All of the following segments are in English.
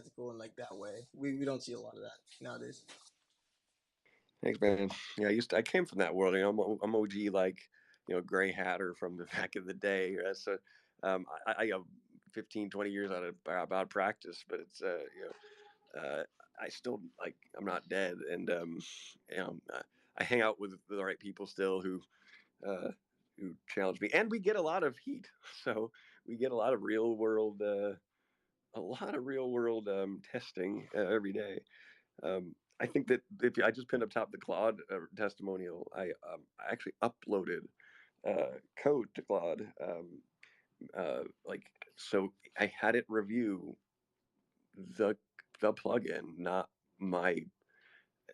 ethical and like that way. We don't see a lot of that nowadays. Thanks, man. Yeah, I came from that world. I'm OG, like, gray hatter from the back of the day. So, I have 15, 20 years out of about practice, but it's, I still, like, I'm not dead, and I hang out with the right people still uh, who challenge me, and we get a lot of heat. So we get a lot of real world testing every day. I think that if I just pinned up top the Claude testimonial, I actually uploaded code to Claude, like, so I had it review the the plugin, my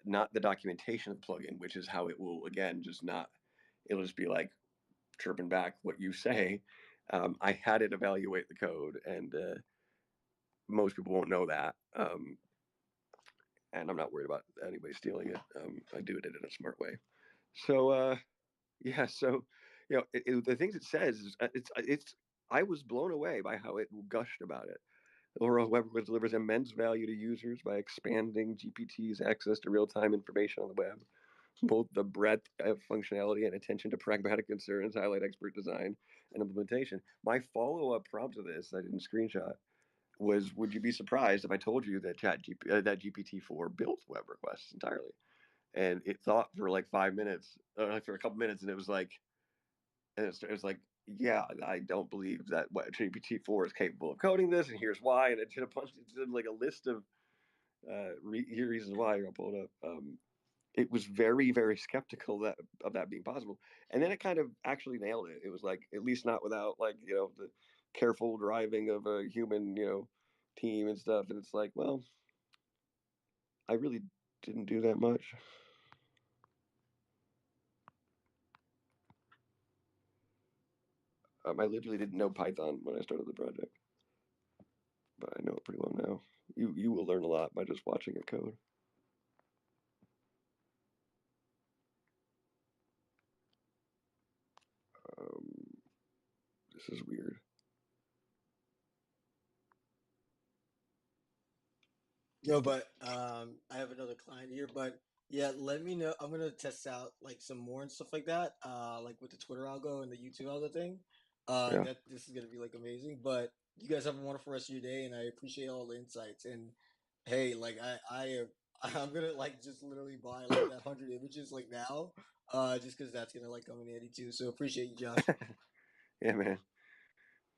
not the documentation of the plugin, which is how it will, again, just not, it'll just be like chirping back what you say. I had it evaluate the code, and most people won't know that. And I'm not worried about anybody stealing it. I do it in a smart way. So yeah, so the things it says is it's. I was blown away by how it gushed about it. Aura Web delivers immense value to users by expanding GPT's access to real-time information on the web. Both the breadth of functionality and attention to pragmatic concerns highlight expert design and implementation. My follow-up prompt to this, I didn't screenshot, was, would you be surprised if I told you that that GPT-4 built web requests entirely? And it thought for like 5 minutes, for a couple minutes, and it was like, it was like, yeah, I don't believe that what GPT-4 is capable of coding this, and here's why. And it did it did like a list of reasons why. I'll pull it up. It was very, very skeptical of that being possible, and then it kind of actually nailed it. It was like, at least not without, like, the careful driving of a human, team and stuff. And it's like, well, I really didn't do that much. I literally didn't know Python when I started the project, but I know it pretty well now. You will learn a lot by just watching it code. This is weird. No, but I have another client here, but yeah, let me know. I'm gonna test out like some more and stuff like that, like with the Twitter algo and the YouTube algo thing. Yeah. That this is gonna be like amazing. But you guys have a wonderful rest of your day, and I appreciate all the insights. And hey, like I'm gonna like just literally buy like that 100 images like now, just because that's gonna like come in handy too. So appreciate you, Josh. Yeah, man.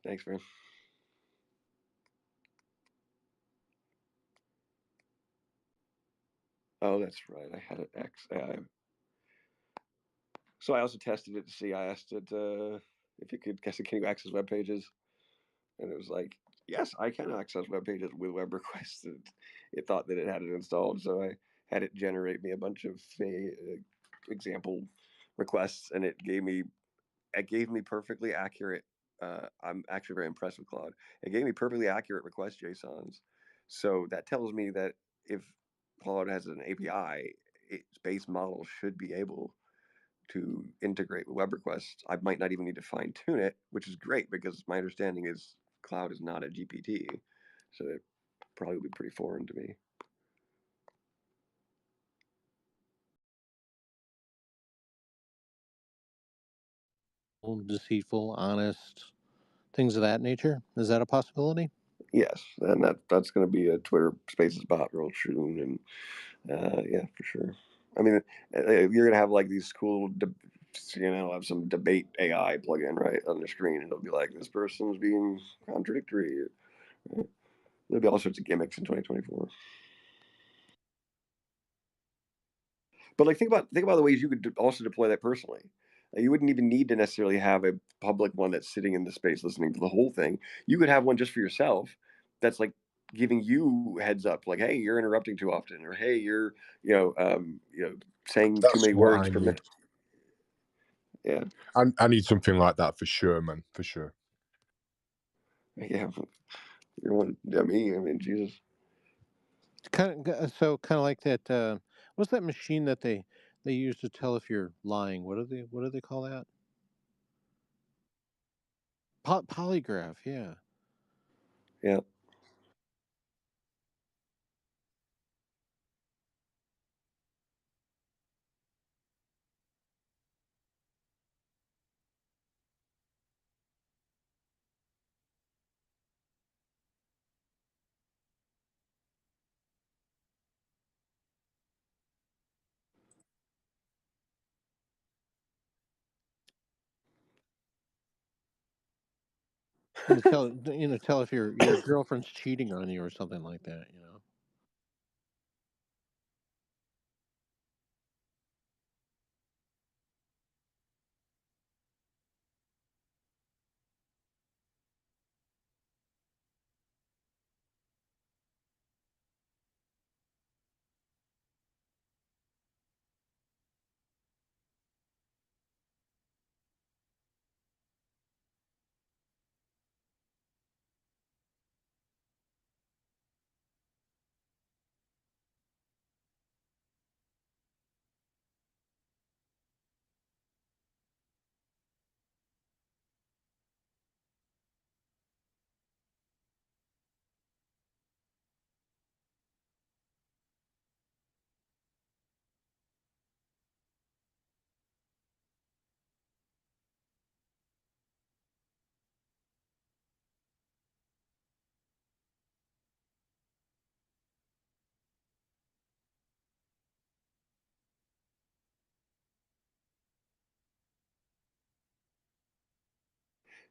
Thanks, man. Oh, that's right. I had it X. So I also tested it to see. I asked it if it could. Can you access web pages? And it was like, yes, I can access web pages with web requests. It thought that it had it installed, so I had it generate me a bunch of example requests, and it gave me perfectly accurate. I'm actually very impressed with Claude. It gave me perfectly accurate request JSONs. So that tells me that if Claude has an API, its base model should be able to integrate with web requests. I might not even need to fine tune it, which is great because my understanding is Cloud is not a GPT, so it probably would be pretty foreign to me. Deceitful, honest, things of that nature. Is that a possibility? Yes, and that's going to be a Twitter Spaces bot real soon, and yeah, for sure. I mean, you're going to have like these cool, have some debate AI plug-in right on the screen, and it'll be like, this person's being contradictory. There'll be all sorts of gimmicks in 2024. But like, think about the ways you could also deploy that personally. You wouldn't even need to necessarily have a public one that's sitting in the space listening to the whole thing. You could have one just for yourself that's like giving you heads up, like, hey, you're interrupting too often, or hey, you're saying too That's many what words I per need. minute. Yeah, I need something like that for sure, man. For sure. yeah. You're one. I mean, Jesus. Kind of like that. What's that machine that they use to tell if you're lying? What do they call that? Polygraph. Yeah. Yeah. Tell if your girlfriend's cheating on you or something like that.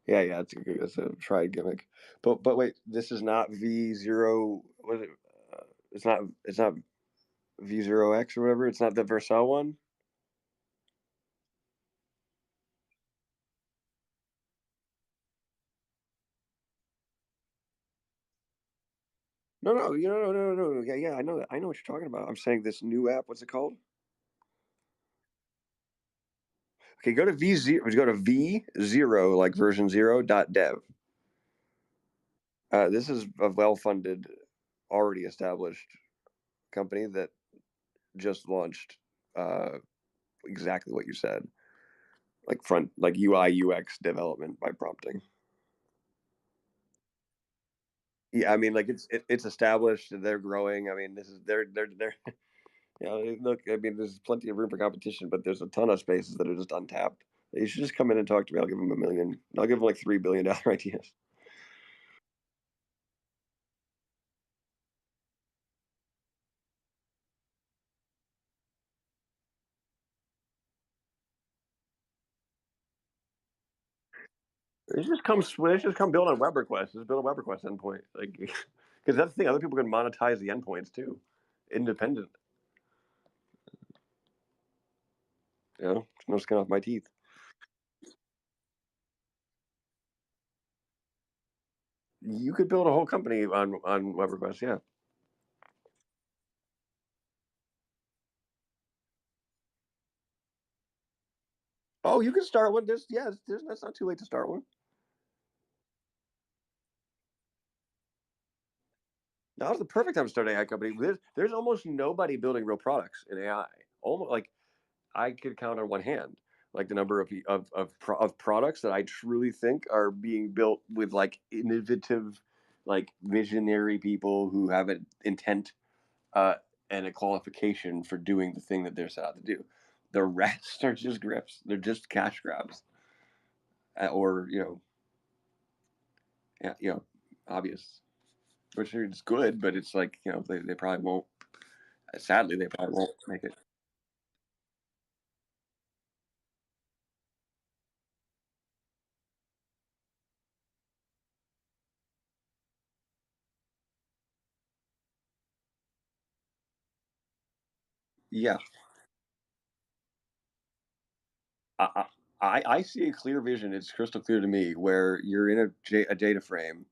Yeah, yeah, it's a tried gimmick. But wait, this is not V0. Was it? It's not V0X or whatever. It's not the Vercel one. No, no, no. Yeah, yeah, I know that. I know what you're talking about. I'm saying this new app. What's it called? Okay, go to V0. Go to V0 like version 0.dev. This is a well-funded, already established company that just launched uh, exactly what you said, like UI UX development by prompting. Yeah, I mean, like it's established. They're growing. I mean, this is they're look. I mean, there's plenty of room for competition, but there's a ton of spaces that are just untapped. You should just come in and talk to me. I'll give them a million. I'll give them like $3 billion ideas. It's just come build on web requests. Just build a web request endpoint, like because that's the thing. Other people can monetize the endpoints too, independent. No skin off my teeth. You could build a whole company on web requests. Yeah. Oh, you can start one. There's that's not too late to start one. Now's the perfect time to start an AI company. There's almost nobody building real products in AI. Almost like I could count on one hand, like the number of products that I truly think are being built with like innovative, like visionary people who have an intent uh, and a qualification for doing the thing that they're set out to do. The rest are just grips. They're just cash grabs, or yeah, obvious, which is good, but it's like they probably won't. Sadly, they probably won't make it. Yeah, I, I see a clear vision. It's crystal clear to me where you're in a data frame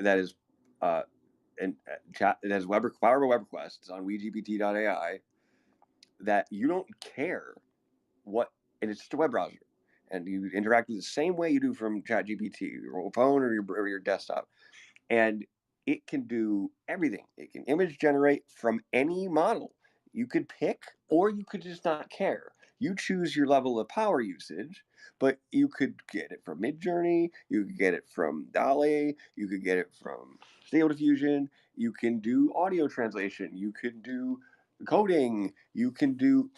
that is uh, and chat. It has powerful web requests on WeGPT.ai that you don't care what, and it's just a web browser, and you interact with the same way you do from ChatGPT, your phone or your desktop, and it can do everything. It can image generate from any model. You could pick, or you could just not care. You choose your level of power usage, but you could get it from Midjourney. You could get it from Dali. You could get it from Stable Diffusion. You can do audio translation. You can do coding. You can do